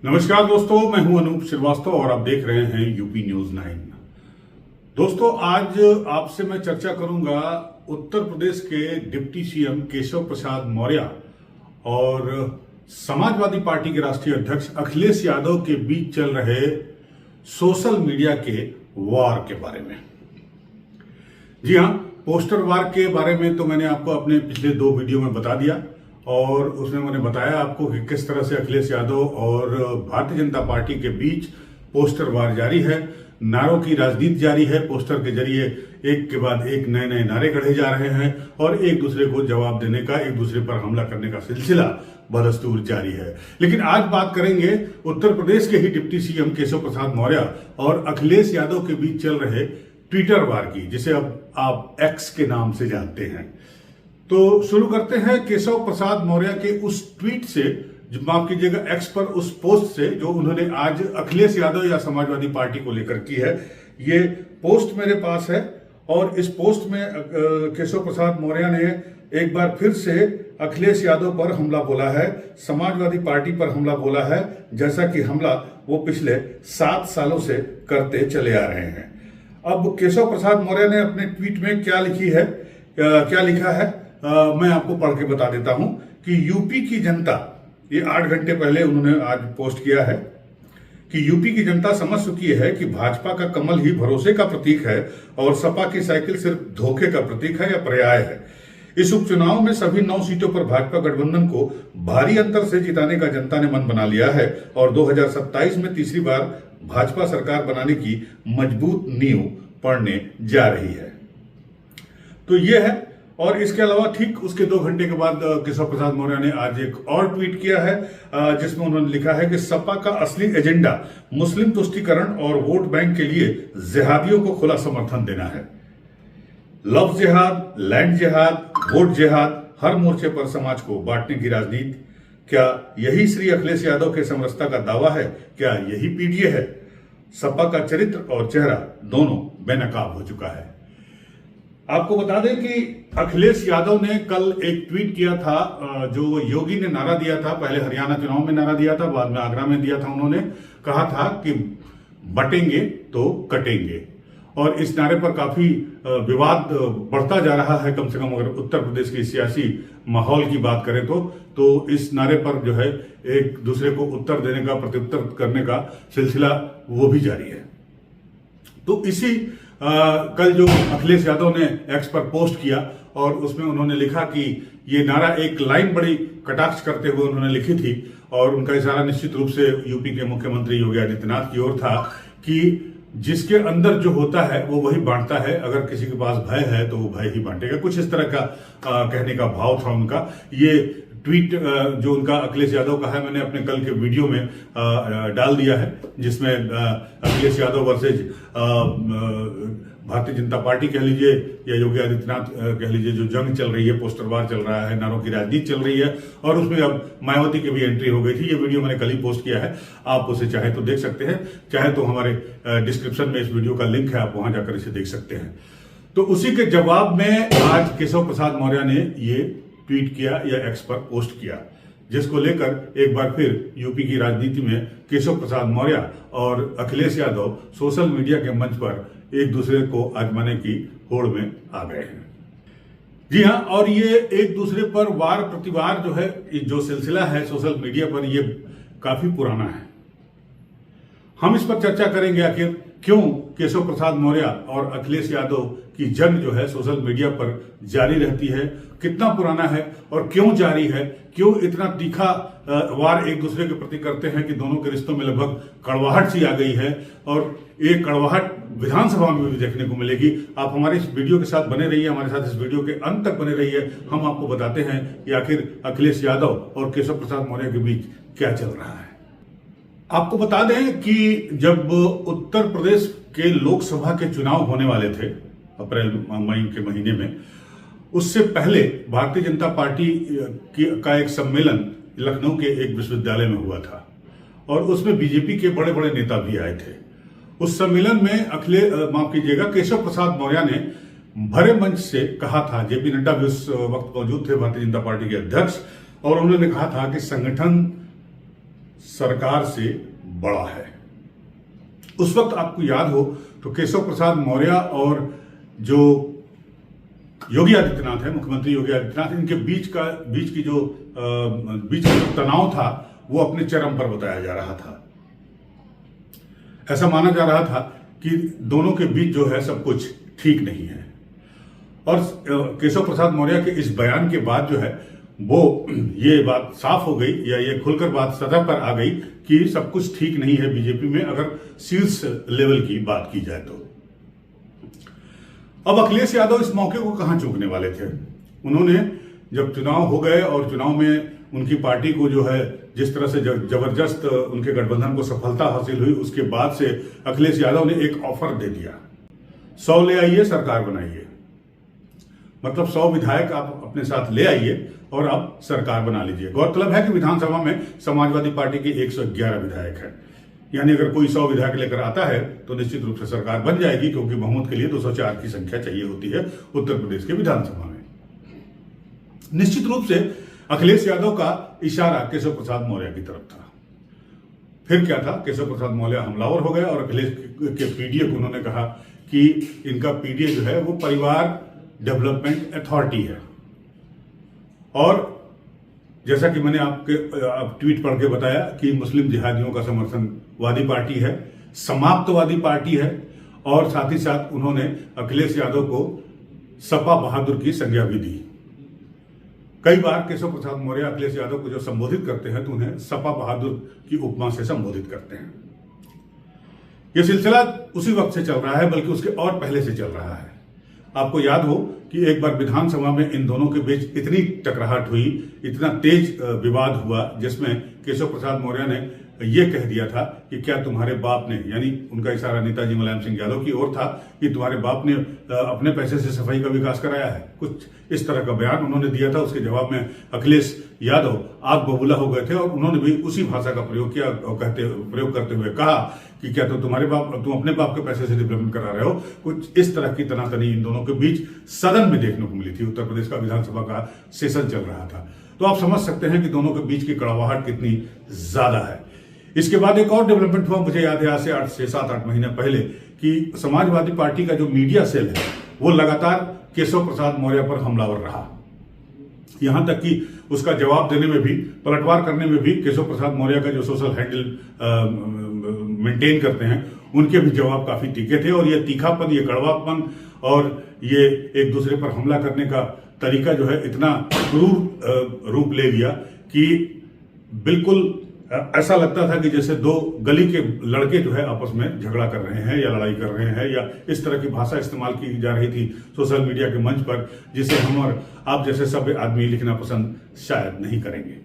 नमस्कार दोस्तों, मैं हूं अनूप श्रीवास्तव और आप देख रहे हैं यूपी न्यूज 9। दोस्तों, आज आपसे मैं चर्चा करूंगा उत्तर प्रदेश के डिप्टी सीएम केशव प्रसाद मौर्य और समाजवादी पार्टी के राष्ट्रीय अध्यक्ष अखिलेश यादव के बीच चल रहे सोशल मीडिया के वार के बारे में। जी हां, पोस्टर वार के बारे में तो मैंने आपको अपने पिछले 2 वीडियो में बता दिया और उसमें मैंने बताया आपको कि किस तरह से अखिलेश यादव और भारतीय जनता पार्टी के बीच पोस्टर वार जारी है, नारों की राजनीति जारी है। पोस्टर के जरिए एक के बाद एक नए नए नारे गढ़े जा रहे हैं और एक दूसरे को जवाब देने का, एक दूसरे पर हमला करने का सिलसिला बदस्तूर जारी है। लेकिन आज बात करेंगे उत्तर प्रदेश के ही डिप्टी सीएम केशव प्रसाद मौर्य और अखिलेश यादव के बीच चल रहे ट्विटर वार की, जिसे अब आप एक्स के नाम से जानते हैं। तो शुरू करते हैं केशव प्रसाद मौर्य के उस ट्वीट से, माफ कीजिएगा, एक्स पर उस पोस्ट से जो उन्होंने आज अखिलेश यादव या समाजवादी पार्टी को लेकर की है। ये पोस्ट मेरे पास है और इस पोस्ट में केशव प्रसाद मौर्य ने एक बार फिर से अखिलेश यादव पर हमला बोला है, समाजवादी पार्टी पर हमला बोला है, जैसा कि हमला वो पिछले 7 सालों से करते चले आ रहे हैं। अब केशव प्रसाद मौर्य ने अपने ट्वीट में क्या लिखा है मैं आपको पढ़ के बता देता हूं कि यूपी की जनता, ये 8 घंटे पहले उन्होंने आज पोस्ट किया है कि यूपी की जनता समझ चुकी है कि भाजपा का कमल ही भरोसे का प्रतीक है और सपा की साइकिल सिर्फ धोखे का प्रतीक है या पर्याय है। इस उपचुनाव में सभी 9 सीटों पर भाजपा गठबंधन को भारी अंतर से जिताने का जनता ने मन बना लिया है और 2027 में तीसरी बार भाजपा सरकार बनाने की मजबूत नींव पड़ने जा रही है। तो ये है। और इसके अलावा ठीक उसके 2 घंटे के बाद केशव प्रसाद मौर्य ने आज एक और ट्वीट किया है जिसमें उन्होंने लिखा है कि सपा का असली एजेंडा मुस्लिम तुष्टीकरण और वोट बैंक के लिए जिहादियों को खुला समर्थन देना है। लव जिहाद, लैंड जिहाद, वोट जिहाद, हर मोर्चे पर समाज को बांटने की राजनीति, क्या यही श्री अखिलेश यादव के समरसता का दावा है? क्या यही पीडीए है? सपा का चरित्र और चेहरा दोनों बेनकाब हो चुका है। आपको बता दें कि अखिलेश यादव ने कल एक ट्वीट किया था जो योगी ने नारा दिया था। पहले हरियाणा चुनाव में नारा दिया था, बाद में आगरा में दिया था। उन्होंने कहा था कि बटेंगे तो कटेंगे और इस नारे पर काफी विवाद बढ़ता जा रहा है। कम से कम अगर उत्तर प्रदेश के सियासी माहौल की बात करें तो इस नारे पर जो है एक दूसरे को उत्तर देने का, प्रत्युत्तर करने का सिलसिला वो भी जारी है। तो इसी कल जो अखिलेश यादव ने एक्स पर पोस्ट किया और उसमें उन्होंने लिखा कि ये नारा, एक लाइन बड़ी कटाक्ष करते हुए उन्होंने लिखी थी और उनका इशारा निश्चित रूप से यूपी के मुख्यमंत्री योगी आदित्यनाथ की ओर था कि जिसके अंदर जो होता है वो वही बांटता है, अगर किसी के पास भय है तो वो भय ही बांटेगा। कुछ इस तरह का कहने का भाव था उनका। ये ट्वीट जो उनका अखिलेश यादव का है, मैंने अपने कल के वीडियो में डाल दिया है, जिसमें अखिलेश यादव वर्सेज भारतीय जनता पार्टी कह लीजिए या योगी आदित्यनाथ कह लीजिए, जो जंग चल रही है, पोस्टर वार चल रहा है, नारों की राजनीति चल रही है और उसमें अब मायावती की भी एंट्री हो गई थी। ये वीडियो मैंने कल ही पोस्ट किया है, आप उसे चाहे तो देख सकते हैं, चाहे तो हमारे डिस्क्रिप्शन में इस वीडियो का लिंक है, आप वहां जाकर इसे देख सकते हैं। तो उसी के जवाब में आज केशव प्रसाद मौर्य ने ये ट्वीट किया या एक्स पर पोस्ट किया, जिसको लेकर एक बार फिर यूपी की राजनीति में केशव प्रसाद मौर्य और अखिलेश यादव सोशल मीडिया के मंच पर एक दूसरे को आजमाने की होड़ में आ गए हैं। जी हां, और ये एक दूसरे पर वार प्रतिवार जो है, जो सिलसिला है सोशल मीडिया पर, ये काफी पुराना है। हम इस पर चर्चा करेंगे आखिर क्यों केशव प्रसाद मौर्य और अखिलेश यादव की जंग जो है सोशल मीडिया पर जारी रहती है, कितना पुराना है और क्यों जारी है, क्यों इतना तीखा वार एक दूसरे के प्रति करते हैं कि दोनों के रिश्तों में लगभग कड़वाहट सी आ गई है और एक कड़वाहट विधानसभा में भी देखने को मिलेगी। आप हमारे इस वीडियो के साथ बने रहिए, हमारे साथ इस वीडियो के अंत तक बने रहिए। हम आपको बताते हैं कि आखिर अखिलेश यादव और केशव प्रसाद मौर्य के बीच क्या चल रहा है। आपको बता दें कि जब उत्तर प्रदेश के लोकसभा के चुनाव होने वाले थे अप्रैल मई के महीने में, उससे पहले भारतीय जनता पार्टी का एक सम्मेलन लखनऊ के एक विश्वविद्यालय में हुआ था और उसमें बीजेपी के बड़े बड़े नेता भी आए थे। उस सम्मेलन में केशव प्रसाद मौर्य ने भरे मंच से कहा था, जेपी नड्डा भी उस वक्त मौजूद थे, भारतीय जनता पार्टी के अध्यक्ष, और उन्होंने कहा था कि संगठन सरकार से बड़ा है। उस वक्त आपको याद हो तो केशव प्रसाद मौर्य और जो योगी आदित्यनाथ है, मुख्यमंत्री योगी आदित्यनाथ, इनके बीच का जो तनाव था वो अपने चरम पर बताया जा रहा था। ऐसा माना जा रहा था कि दोनों के बीच जो है सब कुछ ठीक नहीं है। और केशव प्रसाद मौर्य के इस बयान के बाद जो है वो ये बात साफ हो गई, या ये खुलकर बात सतह पर आ गई कि सब कुछ ठीक नहीं है बीजेपी में, अगर शीर्ष लेवल की बात की जाए तो। अब अखिलेश यादव इस मौके को कहां चूकने वाले थे। उन्होंने जब चुनाव हो गए और चुनाव में उनकी पार्टी को जो है जिस तरह से जबरदस्त उनके गठबंधन को सफलता हासिल हुई, उसके बाद से अखिलेश यादव ने एक ऑफर दे दिया, 100 ले आइए, सरकार बनाइए। मतलब 100 विधायक आप अपने साथ ले आइए और आप सरकार बना लीजिए। गौरतलब है कि विधानसभा में समाजवादी पार्टी के 111 विधायक हैं, यानी अगर कोई 100 विधायक लेकर आता है तो निश्चित रूप से सरकार बन जाएगी, क्योंकि बहुमत के लिए 204 की संख्या चाहिए होती है उत्तर प्रदेश के विधानसभा में। निश्चित रूप से अखिलेश यादव का इशारा केशव प्रसाद मौर्य की तरफ था। फिर क्या था, केशव प्रसाद मौर्य हमलावर हो गए और अखिलेश के पीडीए को उन्होंने कहा कि इनका पीडीए जो है वो परिवार डेवलपमेंट अथॉरिटी है। और जैसा कि मैंने आप ट्वीट पढ़ के बताया कि मुस्लिम जिहादियों का समर्थनवादी पार्टी है, समाप्तवादी पार्टी है, और साथ ही साथ उन्होंने अखिलेश यादव को सपा बहादुर की संज्ञा भी दी। कई बार केशव प्रसाद मौर्य अखिलेश यादव को जो संबोधित करते हैं तो उन्हें सपा बहादुर की उपमा से संबोधित करते हैं। यह सिलसिला उसी वक्त से चल रहा है, बल्कि उसके और पहले से चल रहा है। आपको याद हो कि एक बार विधानसभा में इन दोनों के बीच इतनी टकराहट हुई, इतना तेज विवाद हुआ, जिसमें केशव प्रसाद मौर्य ने यह कह दिया था कि क्या तुम्हारे बाप ने, यानी उनका इशारा नेताजी मुलायम सिंह यादव की ओर था, कि तुम्हारे बाप ने अपने पैसे से सफाई का विकास कराया है। कुछ इस तरह का बयान उन्होंने दिया था। उसके जवाब में अखिलेश यादव आग बबूला हो गए थे और उन्होंने भी उसी भाषा का प्रयोग किया और प्रयोग करते हुए कहा कि क्या तो तुम अपने बाप के पैसे से डेवलपमेंट करा रहे हो। कुछ इस तरह की तनातनी इन दोनों के बीच सदन में देखने को मिली थी। उत्तर प्रदेश का विधानसभा का सेशन चल रहा था, तो आप समझ सकते हैं कि दोनों के बीच की कड़वाहट कितनी ज्यादा है। इसके बाद एक और डेवलपमेंट हुआ, मुझे याद है आज से 7-8 महीने पहले, कि समाजवादी पार्टी का जो मीडिया सेल है वो लगातार केशव प्रसाद मौर्य पर हमलावर रहा। यहां तक कि उसका जवाब देने में भी, पलटवार करने में भी केशव प्रसाद मौर्य का जो सोशल हैंडल मेंटेन करते हैं, उनके भी जवाब काफी तीखे थे। और ये तीखापन, ये कड़वापन और ये एक दूसरे पर हमला करने का तरीका जो है इतना क्रूर रूप ले लिया कि बिल्कुल ऐसा लगता था कि जैसे दो गली के लड़के जो है आपस में झगड़ा कर रहे हैं या लड़ाई कर रहे हैं, या इस तरह की भाषा इस्तेमाल की जा रही थी सोशल मीडिया के मंच पर, जिसे हम और आप जैसे सब आदमी लिखना पसंद शायद नहीं करेंगे।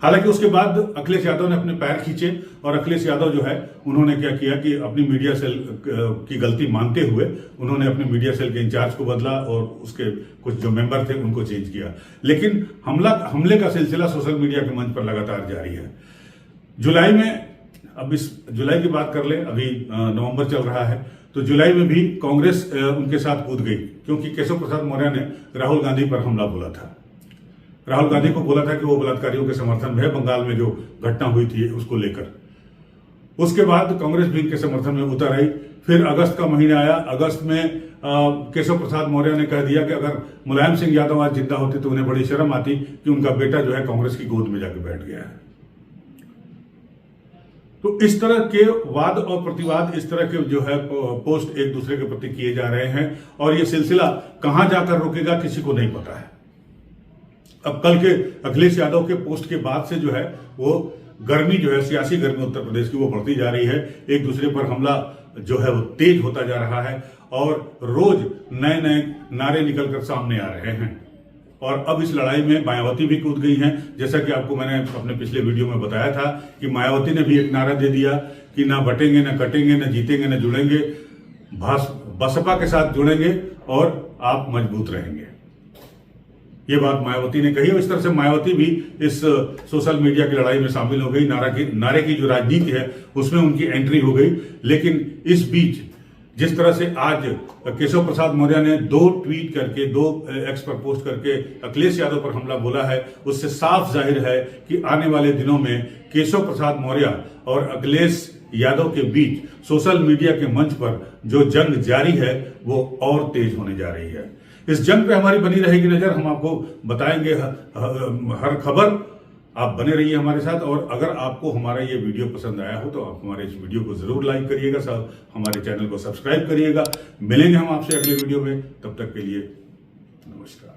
हालांकि उसके बाद अखिलेश यादव ने अपने पैर खींचे और अखिलेश यादव जो है उन्होंने क्या किया कि अपनी मीडिया सेल की गलती मानते हुए उन्होंने अपने मीडिया सेल के इंचार्ज को बदला और उसके कुछ जो मेंबर थे उनको चेंज किया। लेकिन हमले का सिलसिला सोशल मीडिया के मंच पर लगातार जारी है। जुलाई में, अब इस जुलाई की बात कर ले, अभी नवंबर चल रहा है, तो जुलाई में भी कांग्रेस उनके साथ कूद गई, क्योंकि केशव प्रसाद मौर्य ने राहुल गांधी पर हमला बोला था। राहुल गांधी को बोला था कि वो बलात्कारियों के समर्थन में है, बंगाल में जो घटना हुई थी उसको लेकर। उसके बाद कांग्रेस भी इनके समर्थन में उतर आई। फिर अगस्त का महीना आया। अगस्त में केशव प्रसाद मौर्य ने कह दिया कि अगर मुलायम सिंह यादव आज जिंदा होते तो उन्हें बड़ी शर्म आती कि उनका बेटा जो है कांग्रेस की गोद में जाकर बैठ गया है। तो इस तरह के वाद और प्रतिवाद, इस तरह के जो है पोस्ट एक दूसरे के प्रति किए जा रहे हैं, और ये सिलसिला कहां जाकर रुकेगा किसी को नहीं पता है। अब कल के अखिलेश यादव के पोस्ट के बाद से जो है वो गर्मी जो है, सियासी गर्मी उत्तर प्रदेश की, वो बढ़ती जा रही है। एक दूसरे पर हमला जो है वो तेज होता जा रहा है और रोज नए नए नारे निकलकर सामने आ रहे हैं। और अब इस लड़ाई में मायावती भी कूद गई हैं। जैसा कि आपको मैंने अपने पिछले वीडियो में बताया था कि मायावती ने भी एक नारा दे दिया कि ना बटेंगे, ना कटेंगे, ना जीतेंगे, ना जुड़ेंगे, बसपा के साथ जुड़ेंगे और आप मजबूत रहेंगे। ये बात मायावती ने कही और इस तरह से मायावती भी इस सोशल मीडिया की लड़ाई में शामिल हो गई। नारे की जो राजनीति है उसमें उनकी एंट्री हो गई। लेकिन इस बीच जिस तरह से आज केशव प्रसाद मौर्य ने 2 ट्वीट करके 2 एक्स पर पोस्ट करके अखिलेश यादव पर हमला बोला है, उससे साफ जाहिर है कि आने वाले दिनों में केशव प्रसाद मौर्य और अखिलेश यादव के बीच सोशल मीडिया के मंच पर जो जंग जारी है वो और तेज होने जा रही है। इस जंग पे हमारी बनी रहेगी नजर, हम आपको बताएंगे हर खबर। आप बने रहिए हमारे साथ, और अगर आपको हमारा ये वीडियो पसंद आया हो तो आप हमारे इस वीडियो को जरूर लाइक करिएगा, हमारे चैनल को सब्सक्राइब करिएगा। मिलेंगे हम आपसे अगले वीडियो में, तब तक के लिए नमस्कार।